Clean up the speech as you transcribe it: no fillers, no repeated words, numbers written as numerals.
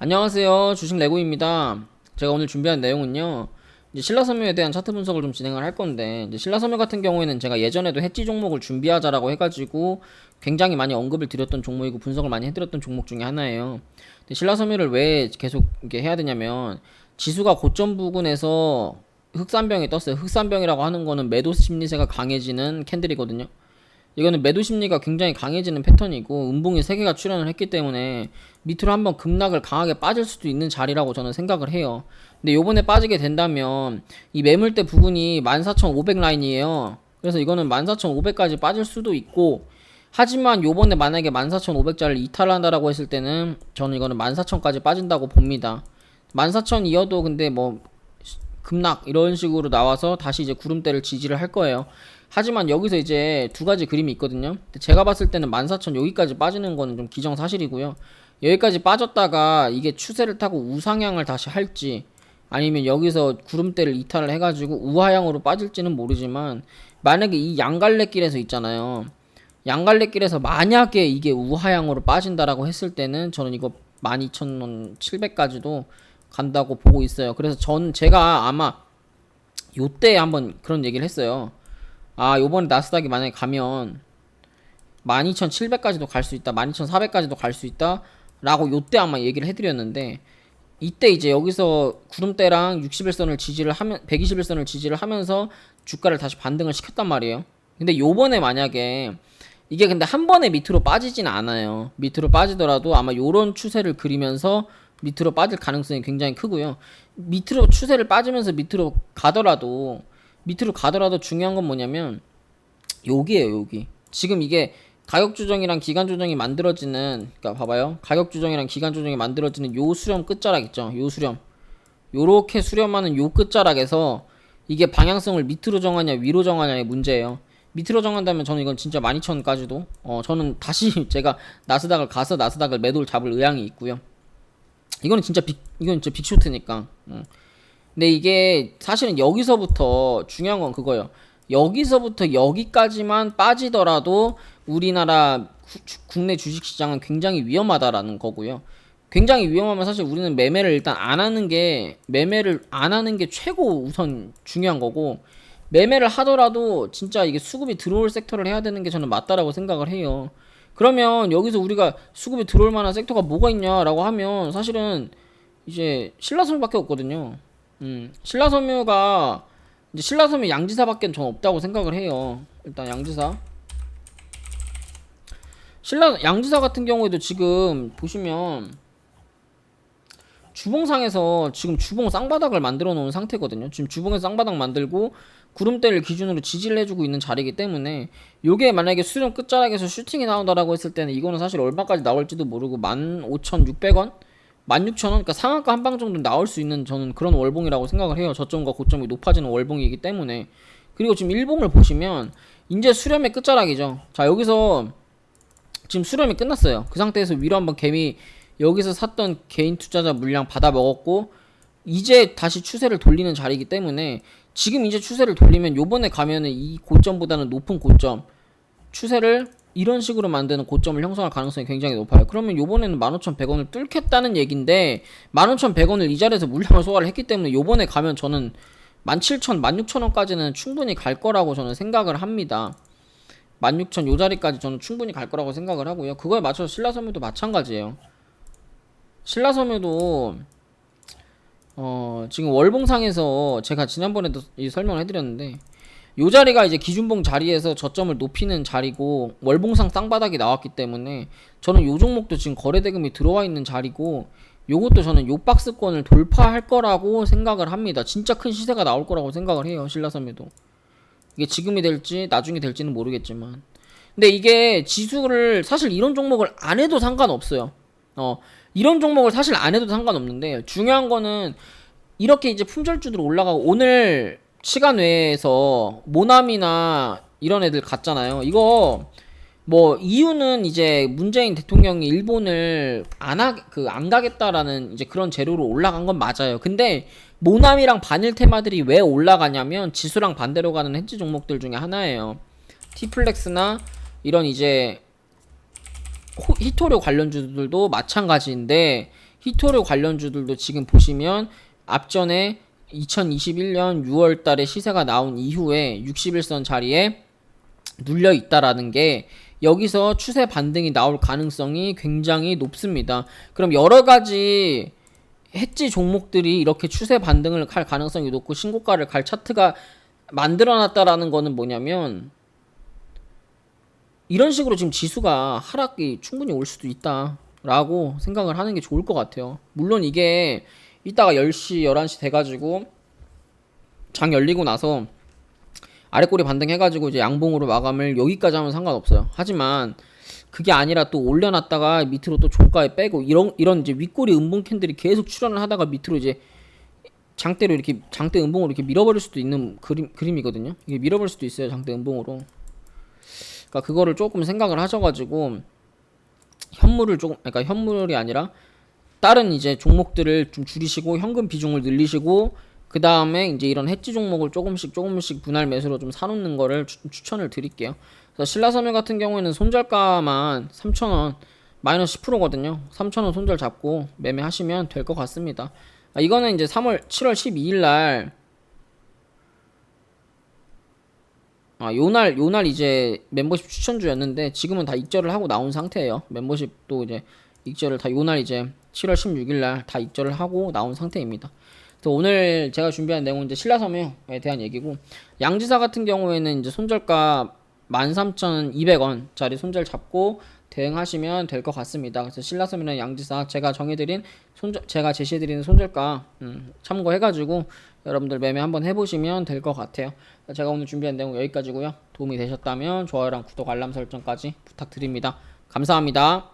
안녕하세요. 주식 레고입니다. 제가 오늘 준비한 내용은요. 이제 신라섬유에 대한 차트 분석을 좀 진행을 할 건데, 이제 신라섬유 같은 경우에는 제가 예전에도 해지 종목을 준비하자라고 해가지고 굉장히 많이 언급을 드렸던 종목이고 분석을 많이 해드렸던 종목 중에 하나예요. 근데 신라섬유를 왜 계속 이렇게 해야 되냐면, 지수가 고점 부근에서 흑산병이 떴어요. 흑산병이라고 하는 거는 매도 심리세가 강해지는 캔들이거든요. 이거는 매도 심리가 굉장히 강해지는 패턴이고 음봉이 3개가 출현을 했기 때문에 밑으로 한번 급락을 강하게 빠질 수도 있는 자리라고 저는 생각을 해요. 근데 요번에 빠지게 된다면 이 매물대 부분이 14,500 라인이에요. 그래서 이거는 14,500까지 빠질 수도 있고, 하지만 요번에 만약에 14,500자를 이탈한다라고 했을 때는 저는 이거는 14,000까지 빠진다고 봅니다. 14,000이어도 근데 뭐 급락 이런 식으로 나와서 다시 이제 구름대를 지지를 할 거예요. 하지만 여기서 이제 두 가지 그림이 있거든요. 제가 봤을 때는 14,000 여기까지 빠지는 거는 좀 기정사실이고요. 여기까지 빠졌다가 이게 추세를 타고 우상향을 다시 할지, 아니면 여기서 구름대를 이탈을 해가지고 우하향으로 빠질지는 모르지만, 만약에 이 양갈래길에서 있잖아요. 양갈래길에서 만약에 이게 우하향으로 빠진다라고 했을 때는 저는 이거 12,700까지도 간다고 보고 있어요. 그래서 제가 아마 요때 한번 그런 얘기를 했어요. 아, 요번에 나스닥이 만약에 가면 12,700까지도 갈 수 있다, 12,400까지도 갈 수 있다 라고 요때 아마 얘기를 해드렸는데, 이때 이제 여기서 구름대랑 60일선을 지지를 하면 120일선을 지지를 하면서 주가를 다시 반등을 시켰단 말이에요. 근데 요번에 만약에 이게 근데 한 번에 밑으로 빠지진 않아요. 밑으로 빠지더라도 아마 요런 추세를 그리면서 밑으로 빠질 가능성이 굉장히 크고요. 밑으로 추세를 빠지면서 밑으로 가더라도 중요한 건 뭐냐면 여기에요. 여기 지금 이게 가격 조정이랑 기간 조정이 만들어지는, 그러니까 봐봐요, 가격 조정이랑 기간 조정이 만들어지는 요 수렴 끝자락 있죠. 요 수렴, 요렇게 수렴하는 요 끝자락에서 이게 방향성을 밑으로 정하냐 위로 정하냐의 문제예요. 밑으로 정한다면 저는 이건 진짜 12,000까지도 저는 다시 제가 나스닥을 가서 나스닥을 매도를 잡을 의향이 있고요. 이건 진짜 빅쇼트니까. 근데 이게 사실은 여기서부터 중요한 건 그거예요. 여기서부터 여기까지만 빠지더라도 우리나라 국내 주식시장은 굉장히 위험하다라는 거고요. 굉장히 위험하면 사실 우리는 매매를 일단 안 하는 게 최고 우선 중요한 거고, 매매를 하더라도 진짜 이게 수급이 들어올 섹터를 해야 되는 게 저는 맞다라고 생각을 해요. 그러면 여기서 우리가 수급이 들어올 만한 섹터가 뭐가 있냐라고 하면 사실은 이제 신라섬유밖에 없거든요. 신라섬유가 이제 신라섬유 양지사밖에 전 없다고 생각을 해요. 일단 양지사 같은 경우에도 지금 보시면 주봉상에서 지금 주봉 쌍바닥을 만들어 놓은 상태거든요. 지금 주봉에서 쌍바닥 만들고 구름대를 기준으로 지지를 해주고 있는 자리이기 때문에, 요게 만약에 수렴 끝자락에서 슈팅이 나온다라고 했을 때는 이거는 사실 얼마까지 나올지도 모르고 15,600원? 16,000원? 그러니까 상한가 한 방 정도 나올 수 있는 저는 그런 월봉이라고 생각을 해요. 저점과 고점이 높아지는 월봉이기 때문에. 그리고 지금 일봉을 보시면 이제 수렴의 끝자락이죠. 자, 여기서 지금 수렴이 끝났어요. 그 상태에서 위로 한번 개미, 여기서 샀던 개인 투자자 물량 받아 먹었고 이제 다시 추세를 돌리는 자리이기 때문에, 지금 이제 추세를 돌리면 요번에 가면은 이 고점보다는 높은 고점, 추세를 이런 식으로 만드는 고점을 형성할 가능성이 굉장히 높아요. 그러면 요번에는 15,100원을 뚫겠다는 얘긴데, 15,100원을 이 자리에서 물량을 소화를 했기 때문에 요번에 가면 저는 17,000, 16,000원까지는 충분히 갈 거라고 저는 생각을 합니다. 16,000 요 자리까지 저는 충분히 갈 거라고 생각을 하고요. 그거에 맞춰서 신라섬유도 마찬가지예요. 신라섬유도 지금 월봉상에서 제가 지난번에도 이 설명을 해드렸는데, 요 자리가 이제 기준봉 자리에서 저점을 높이는 자리고 월봉상 쌍바닥이 나왔기 때문에 저는 요 종목도 지금 거래대금이 들어와 있는 자리고, 요것도 저는 요 박스권을 돌파할 거라고 생각을 합니다. 진짜 큰 시세가 나올 거라고 생각을 해요. 신라섬유도 이게 지금이 될지 나중에 될지는 모르겠지만, 근데 이게 지수를 사실 이런 종목을 안 해도 상관없어요. 이런 종목을 사실 안 해도 상관없는데, 중요한 거는 이렇게 이제 품절주들 올라가고, 오늘 시간 외에서 모나미나 이런 애들 갔잖아요. 이거 뭐 이유는 이제 문재인 대통령이 일본을 안 가겠다라는 이제 그런 재료로 올라간 건 맞아요. 근데 모나미랑 반일 테마들이 왜 올라가냐면 지수랑 반대로 가는 헤지 종목들 중에 하나예요. 티플렉스나 이런 이제 히토류 관련주들도 마찬가지인데, 히토류 관련주들도 지금 보시면 앞전에 2021년 6월 달에 시세가 나온 이후에 61선 자리에 눌려 있다라는 게 여기서 추세 반등이 나올 가능성이 굉장히 높습니다. 그럼 여러 가지 해지 종목들이 이렇게 추세 반등을 갈 가능성이 높고 신고가를 갈 차트가 만들어놨다라는 거는 뭐냐면 이런 식으로 지금 지수가 하락이 충분히 올 수도 있다라고 생각을 하는 게 좋을 것 같아요. 물론 이게 이따가 10시, 11시 돼가지고 장 열리고 나서 아래꼬리 반등해가지고 이제 양봉으로 마감을 여기까지 하면 상관없어요. 하지만 그게 아니라 또 올려놨다가 밑으로 또 종가에 빼고 이런 이제 윗꼬리 음봉 캔들이 계속 출현을 하다가 밑으로 이제 장대 음봉으로 이렇게 밀어버릴 수도 있는 그림이거든요. 이게 밀어버릴 수도 있어요. 장대 음봉으로. 그러니까 그거를 조금 생각을 하셔가지고 그러니까 현물이 아니라 다른 이제 종목들을 좀 줄이시고 현금 비중을 늘리시고 그 다음에 이제 이런 해지 종목을 조금씩 분할 매수로 좀 사놓는 거를 추천을 드릴게요. 그래서 신라섬유 같은 경우에는 손절가만 3,000원 마이너스 10%거든요. 3,000원 손절 잡고 매매하시면 될 것 같습니다. 이거는 이제 7월 12일 날 요날 이제 멤버십 추천주였는데 지금은 다 익절을 하고 나온 상태예요. 멤버십도 이제 익절을 다 요날 이제 7월 16일 날 다 익절을 하고 나온 상태입니다. 그래서 오늘 제가 준비한 내용은 이제 신라섬유에 대한 얘기고 양지사 같은 경우에는 이제 손절가 13,200원짜리 손절 잡고 대응하시면 될 것 같습니다. 그래서 신라섬유나 양지사 제가 제시해드리는 손절가 참고해가지고 여러분들 매매 한번 해보시면 될 것 같아요. 제가 오늘 준비한 내용 여기까지고요. 도움이 되셨다면 좋아요랑 구독 알람 설정까지 부탁드립니다. 감사합니다.